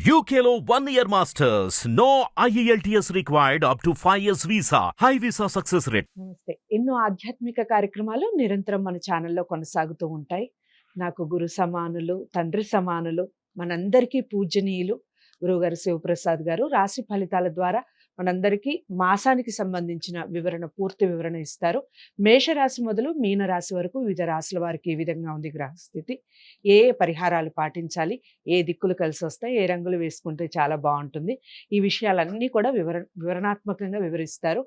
UKLO 1 year masters. No IELTS required up to 5 years visa. High visa success rate. నమస్తే. ఎన్నో ఆధ్యాత్మిక కార్యక్రమాలు నిరంతరం మన ఛానల్లో కొనసాగుతూ ఉంటాయి. నాకు గురు సమానులు, తండ్రి సమానులు, మనందరికీ పూజనీయులు గురువుగారు శివప్రసాద్ గారు రాశి ఫలితాల ద్వారా మనందరికీ మాసానికి సంబంధించిన పూర్తి వివరణ ఇస్తారు. మేషరాశి మొదలు మీనరాశి వరకు వివిధ రాశుల వారికి ఏ విధంగా ఉంది గ్రహస్థితి, ఏ పరిహారాలు పాటించాలి, ఏ దిక్కులు కలిసి వస్తాయి, ఏ రంగులు వేసుకుంటే చాలా బాగుంటుంది, ఈ విషయాలన్నీ కూడా వివరణాత్మకంగా వివరిస్తారు.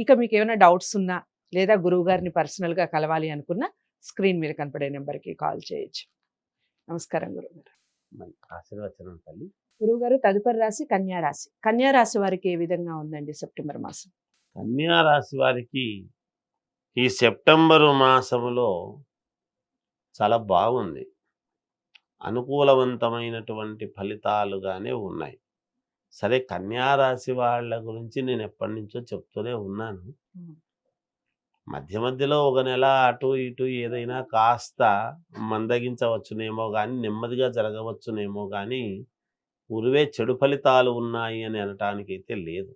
ఇక మీకు ఏమైనా డౌట్స్ ఉన్నా లేదా గురువు గారిని పర్సనల్గా కలవాలి అనుకున్నా స్క్రీన్ మీద కనపడే నెంబర్కి కాల్ చేయొచ్చు. నమస్కారం గురుగారు. ఆశీర్వచనం తల్లి. గురువుగారు, తదుపరి రాశి కన్యా రాశి. కన్యా రాశి వారికి ఏ విధంగా ఉందండి సెప్టెంబర్ మాసం? కన్యా రాశి వారికి ఈ సెప్టెంబరు మాసములో చాలా బాగుంది. అనుకూలవంతమైనటువంటి ఫలితాలుగానే ఉన్నాయి. సరే, కన్యా రాశి వాళ్ళ గురించి నేను ఎప్పటి నుంచో చెప్తూనే ఉన్నాను. మధ్య మధ్యలో ఒక నెల అటు ఇటు ఏదైనా కాస్త మందగించవచ్చునేమో కానీ, నెమ్మదిగా జరగవచ్చునేమో కానీ, ఉరివే చెడు ఫలితాలు ఉన్నాయి అని అనటానికైతే లేదు.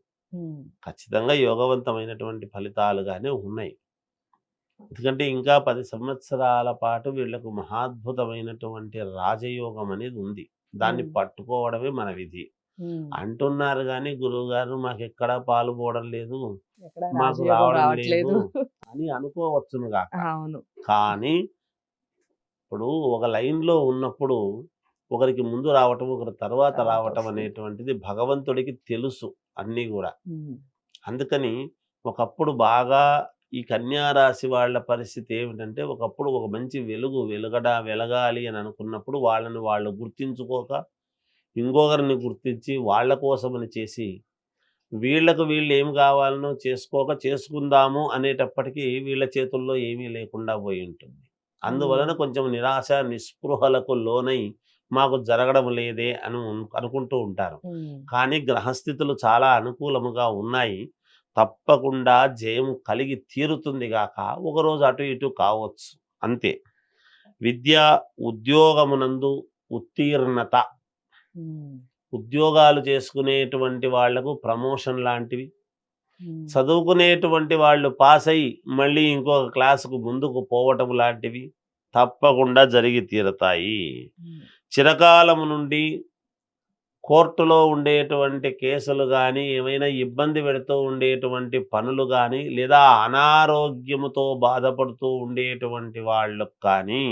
ఖచ్చితంగా యోగవంతమైనటువంటి ఫలితాలుగానే ఉన్నాయి. ఎందుకంటే ఇంకా 10 సంవత్సరాల పాటు వీళ్లకు మహాద్భుతమైనటువంటి రాజయోగం అనేది ఉంది. దాన్ని పట్టుకోవడమే మన విధి. అంటున్నారు కానీ గురువు గారు మాకెక్కడా పాలు పోవడం లేదు, మాకు రావడం లేదు అని అనుకోవచ్చును కాక. కానీ ఇప్పుడు ఒక లైన్లో ఉన్నప్పుడు ఒకరికి ముందు రావటం, ఒకరి తర్వాత రావటం అనేటువంటిది భగవంతుడికి తెలుసు అన్నీ కూడా. అందుకని ఒకప్పుడు బాగా ఈ కన్యా రాశి వాళ్ళ పరిస్థితి ఏమిటంటే, ఒకప్పుడు ఒక మంచి వెలగాలి అని అనుకున్నప్పుడు వాళ్ళని వాళ్ళు గుర్తించుకోక ఇంకొకరిని గుర్తించి వాళ్ళ కోసమని చేసి వీళ్ళు ఏం కావాలనో చేసుకుందాము అనేటప్పటికీ వీళ్ళ చేతుల్లో ఏమీ లేకుండా పోయి ఉంటుంది. అందువలన కొంచెం నిరాశ నిస్పృహలకు లోనై మాకు జరగడం లేదే అని అనుకుంటూ ఉంటారు. కానీ గ్రహస్థితులు చాలా అనుకూలముగా ఉన్నాయి. తప్పకుండా జయం కలిగి తీరుతుంది గాక ఒకరోజు అటు ఇటు కావచ్చు, అంతే. విద్యా ఉద్యోగమునందు ఉత్తీర్ణత, ఉద్యోగాలు చేసుకునేటువంటి వాళ్లకు ప్రమోషన్ లాంటివి, చదువుకునేటువంటి వాళ్ళు పాస్ అయ్యి మళ్ళీ ఇంకొక క్లాసుకు ముందుకు పోవటం లాంటివి తప్పకుండా జరిగి తీరతాయి. చిరకాలము నుండి కోర్టులో ఉండేటువంటి కేసులు కానీ, ఏమైనా ఇబ్బంది పెడుతూ ఉండేటువంటి పనులు కానీ, లేదా అనారోగ్యముతో బాధపడుతూ ఉండేటువంటి వాళ్ళకు కానీ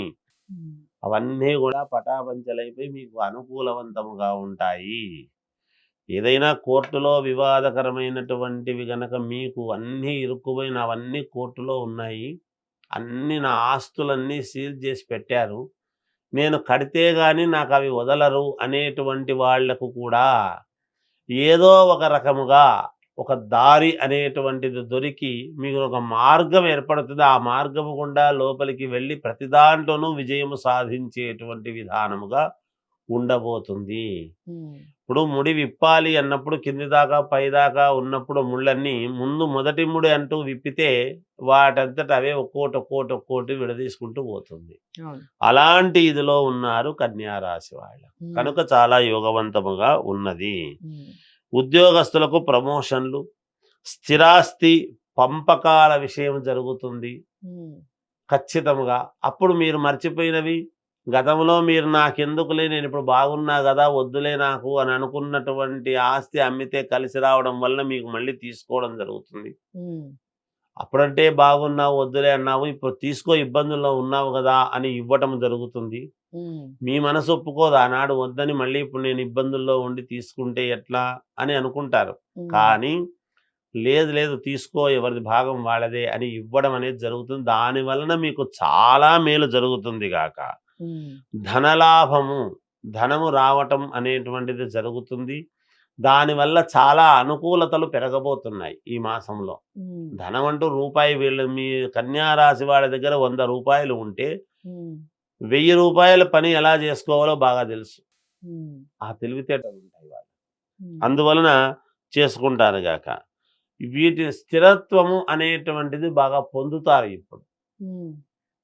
అవన్నీ కూడా పటాపంచలైపోయి మీకు అనుకూలవంతముగా ఉంటాయి. ఏదైనా కోర్టులో వివాదకరమైనటువంటివి గనక మీకు అన్నీ ఇరుక్కుపోయిన అవన్నీ కోర్టులో ఉన్నాయి, అన్నీ నా ఆస్తులన్నీ సీల్ చేసి పెట్టారు, నేను కడితే కానీ నాకు అవి వదలరు అనేటువంటి వాళ్లకు కూడా ఏదో ఒక రకముగా ఒక దారి అనేటువంటిది దొరికి మీకు ఒక మార్గం ఏర్పడుతుంది. ఆ మార్గము గుండా లోపలికి వెళ్ళి ప్రతి దాంట్లోనూ విజయము సాధించేటువంటి విధానముగా ఉండబోతుంది. ఇప్పుడు ముడి విప్పాలి అన్నప్పుడు కింది దాకా పైదాకా ఉన్నప్పుడు ముళ్ళన్నీ ముందు మొదటి ముడి అంటూ విప్పితే వాటంతట అవే ఒక్కోటి విడదీసుకుంటూ పోతుంది. అలాంటి ఇదిలో ఉన్నారు కన్యా రాశి వాళ్ళు. కనుక చాలా యోగవంతముగా ఉన్నది. ఉద్యోగస్తులకు ప్రమోషన్లు, స్థిరాస్తి పంపకాల విషయం జరుగుతుంది ఖచ్చితంగా. అప్పుడు మీరు మర్చిపోయినవి, గతంలో మీరు నాకెందుకులే, నేను ఇప్పుడు బాగున్నా కదా, వద్దులే నాకు అని అనుకున్నటువంటి ఆస్తి అమ్మితే కలిసి రావడం వల్ల మీకు మళ్ళీ తీసుకోవడం జరుగుతుంది. అప్పుడంటే బాగున్నావు, వద్దులే అన్నావు, ఇప్పుడు తీసుకో, ఇబ్బందుల్లో ఉన్నావు కదా అని ఇవ్వటం జరుగుతుంది. మీ మనసు ఒప్పుకోదు, ఆనాడు వద్దని మళ్ళీ ఇప్పుడు నేను ఇబ్బందుల్లో ఉండి తీసుకుంటే ఎట్లా అని అనుకుంటారు. కానీ లేదు తీసుకో, ఎవరిది భాగం వాళ్ళదే అని ఇవ్వడం అనేది జరుగుతుంది. దాని వలన మీకు చాలా మేలు జరుగుతుంది గాక. ధనలాభము, ధనము రావటం అనేటువంటిది జరుగుతుంది. దానివల్ల చాలా అనుకూలతలు పెరగబోతున్నాయి ఈ మాసంలో. ధనం అంటూ రూపాయి, మీ కన్యా రాశి వాళ్ళ దగ్గర 100 రూపాయలు ఉంటే 1000 రూపాయల పని ఎలా చేసుకోవాలో బాగా తెలుసు. ఆ తెలివితేటలు ఉంటాయి వాళ్ళు, అందువలన చేసుకుంటారు గాక. వీటి స్థిరత్వము అనేటువంటిది బాగా పొందుతారు. ఇప్పుడు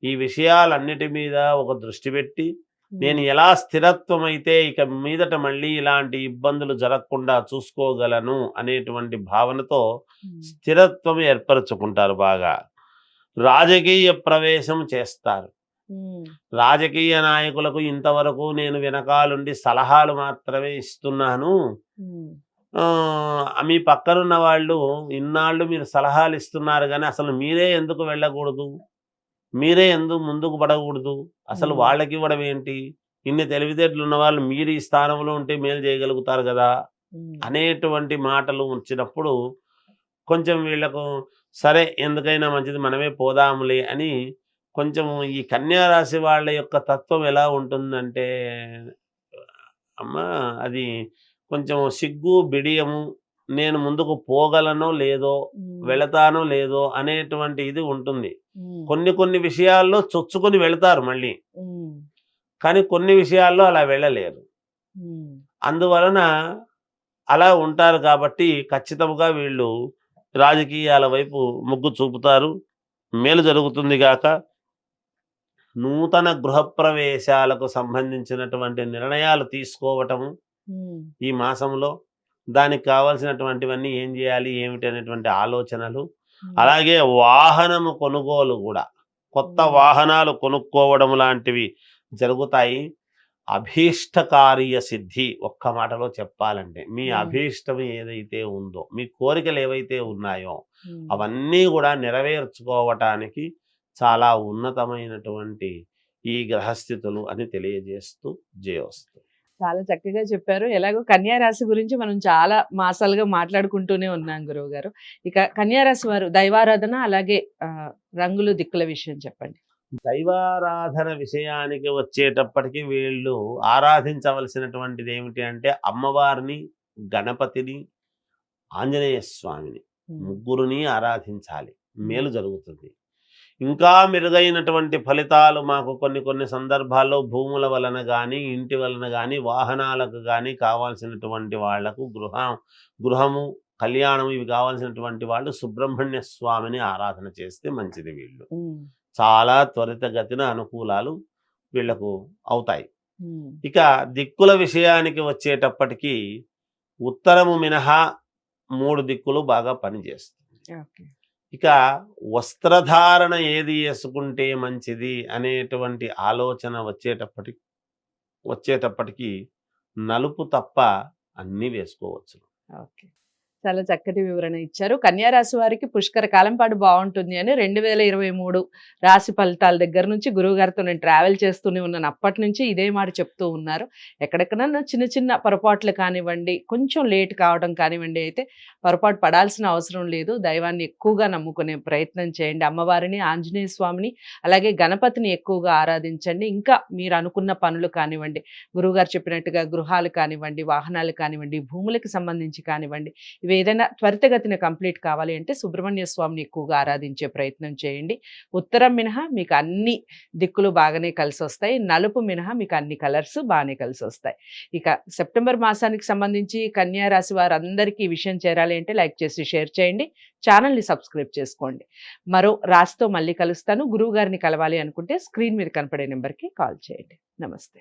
ఈ విషయాలన్నిటి మీద ఒక దృష్టి పెట్టి నేను ఎలా స్థిరత్వం అయితే ఇక మీదట మళ్ళీ ఇలాంటి ఇబ్బందులు జరగకుండా చూసుకోగలను అనేటువంటి భావనతో స్థిరత్వం ఏర్పరచుకుంటారు బాగా. రాజకీయ ప్రవేశం చేస్తారు. రాజకీయ నాయకులకు ఇంతవరకు నేను వెనకాలుండి సలహాలు మాత్రమే ఇస్తున్నాను, మీ పక్కనున్న వాళ్ళు ఇన్నాళ్ళు మీరు సలహాలు ఇస్తున్నారు కానీ అసలు మీరే ఎందుకు వెళ్ళకూడదు, మీరే ఎందుకు ముందుకు పడకూడదు, అసలు వాళ్ళకి ఇవ్వడం ఏంటి, ఇన్ని తెలివితేటలు ఉన్న వాళ్ళు మీరు ఈ స్థానంలో ఉంటే మేలు చేయగలుగుతారు కదా అనేటువంటి మాటలు వచ్చినప్పుడు కొంచెం వీళ్ళకు సరే ఎందుకైనా మంచిది మనమే పోదాములే అని కొంచెం ఈ కన్యా రాశి వాళ్ళ యొక్క తత్వం ఎలా ఉంటుందంటే అమ్మ అది కొంచెం సిగ్గు బిడియము, నేను ముందుకు పోగలనో లేదో వెళతానో లేదో అనేటువంటి ఇది ఉంటుంది. కొన్ని విషయాల్లో చొచ్చుకొని వెళతారు మళ్ళీ, కానీ కొన్ని విషయాల్లో అలా వెళ్ళలేరు. అందువలన అలా ఉంటారు కాబట్టి ఖచ్చితంగా వీళ్ళు రాజకీయాల వైపు మొగ్గు చూపుతారు. మేలు జరుగుతుంది గాక. నూతన గృహప్రవేశాలకు సంబంధించినటువంటి నిర్ణయాలు తీసుకోవటము ఈ మాసంలో, దానికి కావాల్సినటువంటివన్నీ ఏం చేయాలి ఏమిటి అనేటువంటి ఆలోచనలు, అలాగే వాహనము కొనుగోలు కూడా, కొత్త వాహనాలు కొనుక్కోవడం లాంటివి జరుగుతాయి. అభీష్టకార్య సిద్ధి, ఒక్క మాటలో చెప్పాలంటే మీ అభీష్టం ఏదైతే ఉందో, మీ కోరికలు ఏవైతే ఉన్నాయో అవన్నీ కూడా నెరవేర్చుకోవటానికి చాలా ఉన్నతమైనటువంటి ఈ గ్రహస్థితులు అని తెలియజేస్తూ జయోస్తు. చాలా చక్కగా చెప్పారు. ఎలాగో కన్యా రాశి గురించి మనం చాలా మాసాలుగా మాట్లాడుకుంటూనే ఉన్నాం గురువు గారు. ఇక కన్యా రాశి వారు దైవారాధన అలాగే రంగులు దిక్కుల విషయం చెప్పండి. దైవారాధన విషయానికి వచ్చేటప్పటికి వీళ్ళు ఆరాధించవలసినటువంటిది ఏమిటి అంటే అమ్మవారిని, గణపతిని, ఆంజనేయ స్వామిని, ముగ్గురిని ఆరాధించాలి, మేలు జరుగుతుంది. ఇంకా మెరుగైనటువంటి ఫలితాలు మాకు కొన్ని సందర్భాల్లో భూముల వలన కానీ, ఇంటి వలన కానీ, వాహనాలకు కానీ కావాల్సినటువంటి వాళ్లకు గృహము, కళ్యాణం ఇవి కావాల్సినటువంటి వాళ్ళు సుబ్రహ్మణ్య స్వామిని ఆరాధన చేస్తే మంచిది. వీళ్ళు చాలా త్వరితగతిన అనుకూలాలు వీళ్లకు అవుతాయి. ఇక దిక్కుల విషయానికి వచ్చేటప్పటికి ఉత్తరము మినహా 3 దిక్కులు బాగా పనిచేస్తుంది. ఇక వస్త్రధారణ ఏది వేసుకుంటే మంచిది అనేటువంటి ఆలోచన వచ్చేటప్పటికి నలుపు తప్ప అన్నీ వేసుకోవచ్చు. చాలా చక్కటి వివరణ ఇచ్చారు. కన్యా రాశి వారికి పుష్కర కాలం పాటు బాగుంటుంది అని 2023 రాశి ఫలితాల దగ్గర నుంచి గురువు గారితో నేను ట్రావెల్ చేస్తూనే ఉన్నాను. అప్పటి నుంచి ఇదే మాట చెప్తూ ఉన్నారు. ఎక్కడెక్కడన్నా చిన్న పొరపాట్లు కానివ్వండి, కొంచెం లేట్ కావడం కానివ్వండి, అయితే పొరపాటు పడాల్సిన అవసరం లేదు. దైవాన్ని ఎక్కువగా నమ్ముకునే ప్రయత్నం చేయండి. అమ్మవారిని, ఆంజనేయ స్వామిని అలాగే గణపతిని ఎక్కువగా ఆరాధించండి. ఇంకా మీరు అనుకున్న పనులు కానివ్వండి, గురువుగారు చెప్పినట్టుగా గృహాలు కానివ్వండి, వాహనాలు కానివ్వండి, భూములకు సంబంధించి కానివ్వండి, ఏదైనా త్వరితగతిన కంప్లీట్ కావాలి అంటే సుబ్రహ్మణ్య స్వామిని ఎక్కువగా ఆరాధించే ప్రయత్నం చేయండి. ఉత్తరం మినహా మీకు అన్ని దిక్కులు బాగానే కలిసి వస్తాయి. నలుపు మినహా మీకు అన్ని కలర్స్ బాగానే కలిసి వస్తాయి. ఇక సెప్టెంబర్ మాసానికి సంబంధించి కన్యా రాశి వారందరికీ ఈ విషయం చేరాలి అంటే లైక్ చేసి షేర్ చేయండి. ఛానల్ని సబ్స్క్రైబ్ చేసుకోండి. మరో రాశితో మళ్ళీ కలుస్తాను. గురువు గారిని కలవాలి అనుకుంటే స్క్రీన్ మీద కనపడే నెంబర్కి కాల్ చేయండి. నమస్తే.